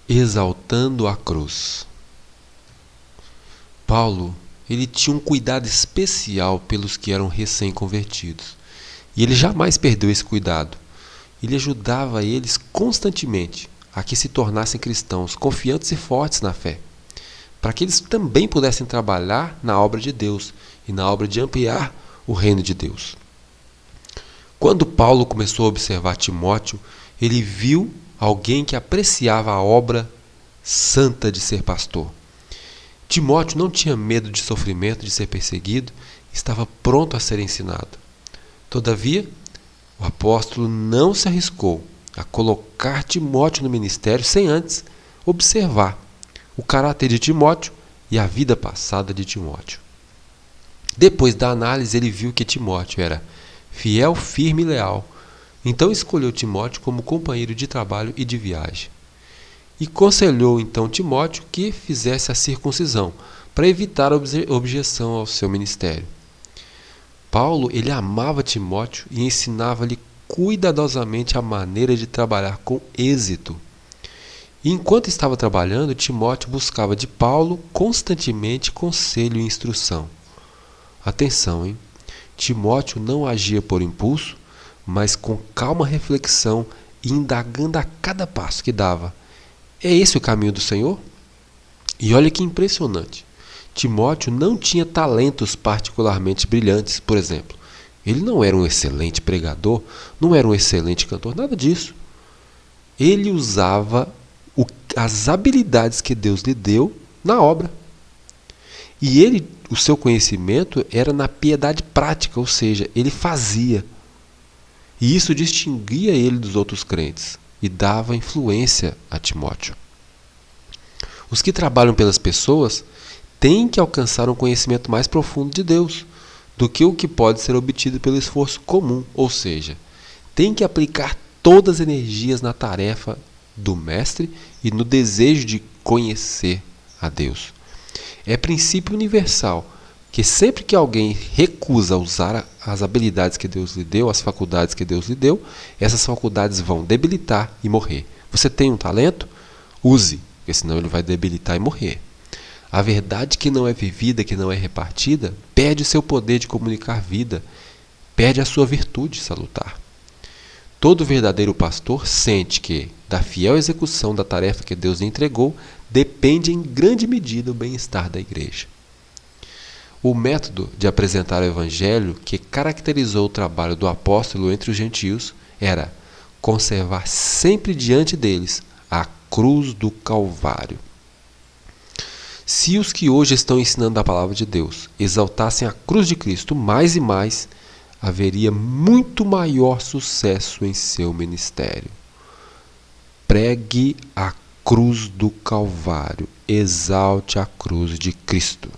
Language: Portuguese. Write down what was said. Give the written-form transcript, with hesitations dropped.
Exaltando a cruz. Paulo, ele tinha um cuidado especial pelos que eram recém-convertidos. E ele jamais perdeu esse cuidado. Ele ajudava eles constantemente a que se tornassem cristãos confiantes e fortes na fé, para que eles também pudessem trabalhar na obra de Deus e na obra de ampliar o reino de Deus. Quando Paulo começou a observar Timóteo, ele viu alguém que apreciava a obra santa de ser pastor. Timóteo não tinha medo de sofrimento, de ser perseguido, estava pronto a ser ensinado. Todavia, o apóstolo não se arriscou a colocar Timóteo no ministério sem antes observar o caráter de Timóteo e a vida passada de Timóteo. Depois da análise, ele viu que Timóteo era fiel, firme e leal. Então escolheu Timóteo como companheiro de trabalho e de viagem. E conselhou então Timóteo que fizesse a circuncisão, para evitar a objeção ao seu ministério. Paulo, ele amava Timóteo e ensinava-lhe cuidadosamente a maneira de trabalhar com êxito. E enquanto estava trabalhando, Timóteo buscava de Paulo constantemente conselho e instrução. Atenção, hein? Timóteo não agia por impulso, mas com calma reflexão e indagando a cada passo que dava. É esse o caminho do Senhor? E olha que impressionante. Timóteo não tinha talentos particularmente brilhantes, por exemplo. Ele não era um excelente pregador, não era um excelente cantor, nada disso. Ele usava as habilidades que Deus lhe deu na obra. E o seu conhecimento era na piedade prática, ou seja, ele fazia. E isso distinguia ele dos outros crentes e dava influência a Timóteo. Os que trabalham pelas pessoas têm que alcançar um conhecimento mais profundo de Deus do que o que pode ser obtido pelo esforço comum, ou seja, têm que aplicar todas as energias na tarefa do mestre e no desejo de conhecer a Deus. É princípio universal que sempre que alguém recusa usar as habilidades que Deus lhe deu, as faculdades que Deus lhe deu, essas faculdades vão debilitar e morrer. Você tem um talento? Use, porque senão ele vai debilitar e morrer. A verdade que não é vivida, que não é repartida, perde o seu poder de comunicar vida, perde a sua virtude salutar. Todo verdadeiro pastor sente que, da fiel execução da tarefa que Deus lhe entregou, depende em grande medida o bem-estar da igreja. O método de apresentar o evangelho que caracterizou o trabalho do apóstolo entre os gentios era conservar sempre diante deles a cruz do Calvário. Se os que hoje estão ensinando a palavra de Deus exaltassem a cruz de Cristo mais e mais, haveria muito maior sucesso em seu ministério. Pregue a cruz do Calvário, exalte a cruz de Cristo.